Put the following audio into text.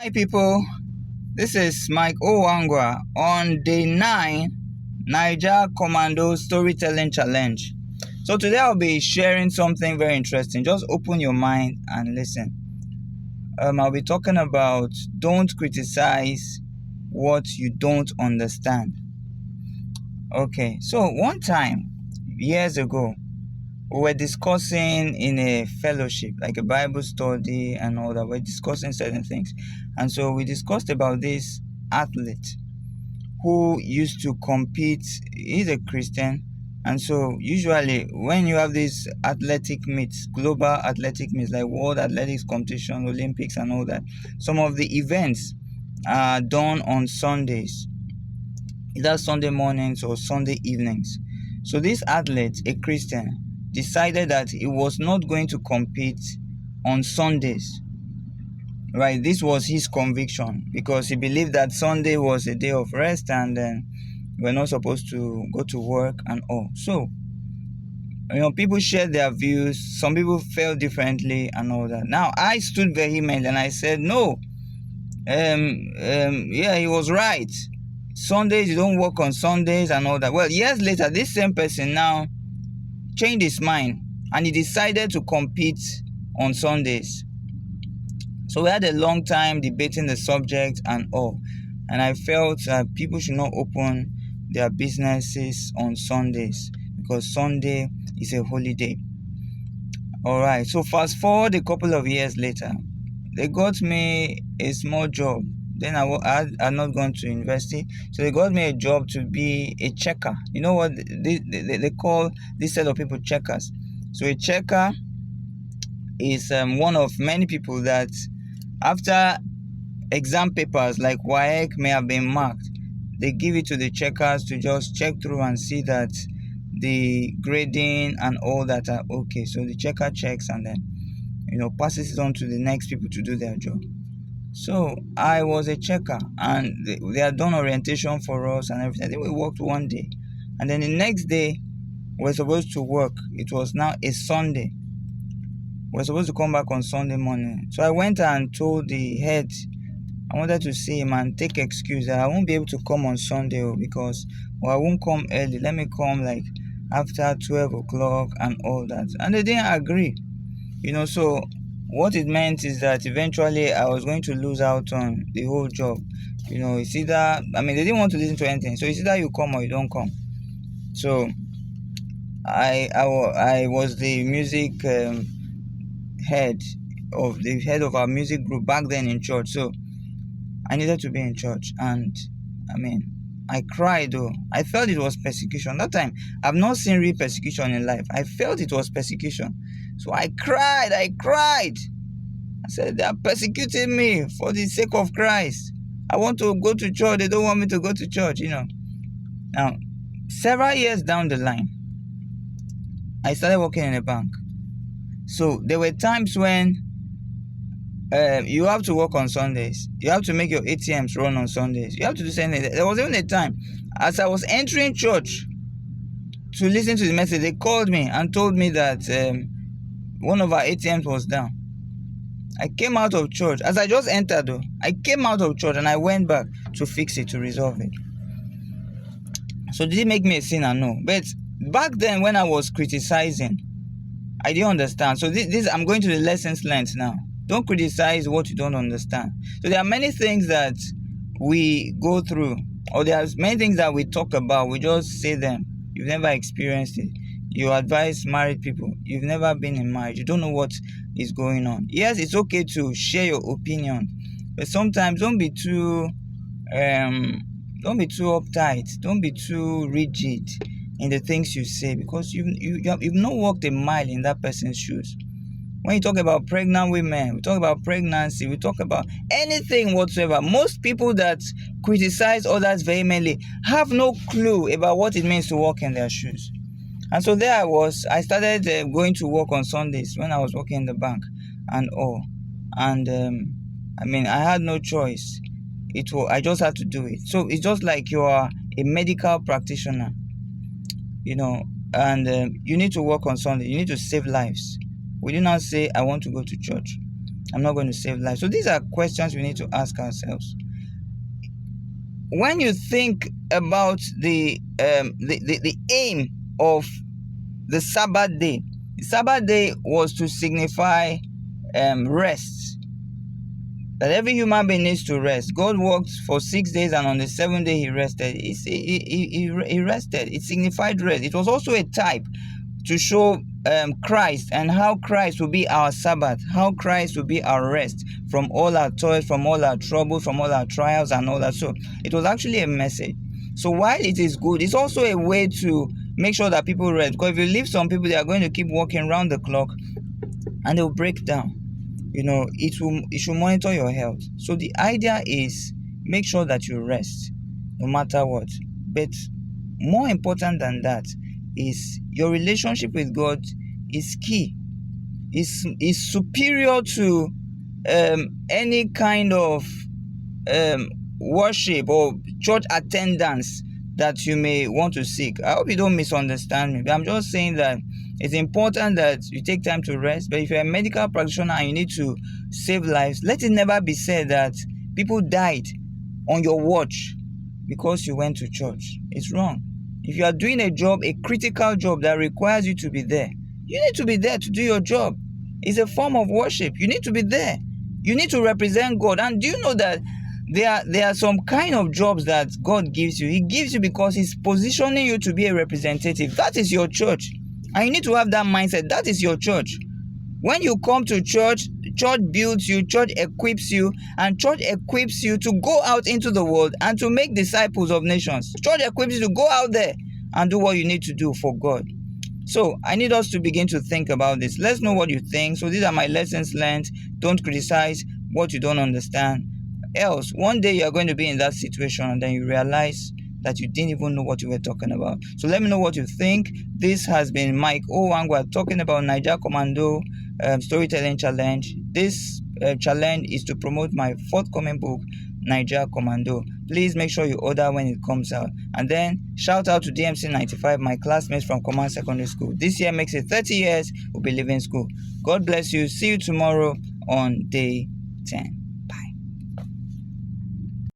Hi people, this is Mike Owangwa on day 9 Niger Commando Storytelling Challenge. So today I'll be sharing something very interesting. Just open your mind and listen. I'll be talking about don't criticize what you don't understand. Okay, so one time, years ago, we were discussing in a fellowship, like a Bible study and all that. We're discussing certain things. And so we discussed about this athlete who used to compete. He's a Christian. And so usually when you have these athletic meets, global athletic meets, like World Athletics Competition, Olympics and all that, some of the events are done on Sundays, either Sunday mornings or Sunday evenings. So this athlete, a Christian, decided that he was not going to compete on Sundays. Right, this was his conviction because he believed that Sunday was a day of rest and then we're not supposed to go to work and all. So, people shared their views. Some people felt differently and all that. Now, I stood vehemently and I said, no, yeah, he was right. Sundays, you don't work on Sundays and all that. Well, years later, this same person now changed his mind and he decided to compete on Sundays. So we had a long time debating the subject and all. And I felt that people should not open their businesses on Sundays because Sunday is a holy day. Alright, so fast forward a couple of years later, they got me a small job. Then I had not gone to university, so they got me a job to be a checker. You know what they call this set of people checkers. So a checker is one of many people that after exam papers like WAEC may have been marked, they give it to the checkers to just check through and see that the grading and all that are okay. So the checker checks and then passes it on to the next people to do their job. So I was a checker and they had done orientation for us and everything. Then we worked one day and then the next day we're supposed to work. It was now a Sunday. We're supposed to come back on Sunday morning. So I went and told the head I wanted to see him and take excuse that I won't be able to come on Sunday because I won't come early. Let me come like after 12 o'clock and all that. And they didn't agree. So what it meant is that eventually I was going to lose out on the whole job. It's either, they didn't want to listen to anything. So it's either you come or you don't come. So I was the music head of our music group back then in church. So I needed to be in church. And I cried though. I felt it was persecution. That time, I've not seen real persecution in life. I felt it was persecution. So I cried. I said, they are persecuting me for the sake of Christ. I want to go to church. They don't want me to go to church, Now, several years down the line, I started working in a bank. So there were times when you have to work on Sundays. You have to make your ATMs run on Sundays. You have to do something. There was even a time, as I was entering church to listen to the message, they called me and told me that one of our ATMs was down. I came out of church. As I just entered though, I came out of church and I went back to fix it, to resolve it. So did it make me a sinner? No. But back then when I was criticizing, I didn't understand. So this I'm going to the lessons learned now. Don't criticize what you don't understand. So there are many things that we go through, or there's many things that we talk about. We just say them. You've never experienced it. You advise married people. You've never been in marriage. You don't know what is going on. Yes, it's okay to share your opinion, but sometimes don't be too uptight. Don't be too rigid in the things you say because you've not walked a mile in that person's shoes. When you talk about pregnant women, we talk about pregnancy, we talk about anything whatsoever. Most people that criticize others vehemently have no clue about what it means to walk in their shoes. And so there I was. I started going to work on Sundays when I was working in the bank and all. And I had no choice. I just had to do it. So it's just like you are a medical practitioner, and you need to work on Sunday. You need to save lives. We do not say, I want to go to church. I'm not going to save lives. So these are questions we need to ask ourselves. When you think about the aim of the Sabbath day, the Sabbath day was to signify rest. That every human being needs to rest. God worked for 6 days, and on the 7th day he rested. He rested. It signified rest. It was also a type to show Christ, and how Christ will be our Sabbath, how Christ will be our rest from all our toils, from all our troubles, from all our trials and all that. So it was actually a message. So while it is good, it's also a way to make sure that people rest. Because if you leave some people, they are going to keep working round the clock and they'll break down. It should monitor your health. So the idea is, make sure that you rest no matter what. But more important than that is your relationship with God is key. Is superior to any kind of worship or church attendance that you may want to seek. I hope you don't misunderstand me, but I'm just saying that it's important that you take time to rest. But if you're a medical practitioner and you need to save lives, let it never be said that people died on your watch because you went to church. It's wrong. If you are doing a job, a critical job that requires you to be there, you need to be there to do your job. It's a form of worship. You need to be there. You need to represent God. And do you know that there are some kind of jobs that God gives you? He gives you because He's positioning you to be a representative. That is your church. And you need to have that mindset. That is your church. When you come to church, church builds you, church equips you, and church equips you to go out into the world and to make disciples of nations. Church equips you to go out there and do what you need to do for God. So I need us to begin to think about this. Let's know what you think. So these are my lessons learned. Don't criticize what you don't understand. Else, one day you're going to be in that situation and then you realize that you didn't even know what you were talking about. So let me know what you think. This has been Mike Owangwa talking about Niger Commando Storytelling Challenge. This challenge is to promote my forthcoming book, Niger Commando. Please make sure you order when it comes out. And then shout out to DMC 95, my classmates from Command Secondary School. This year makes it 30 years we'll be leaving school. God bless you. See you tomorrow on day 10.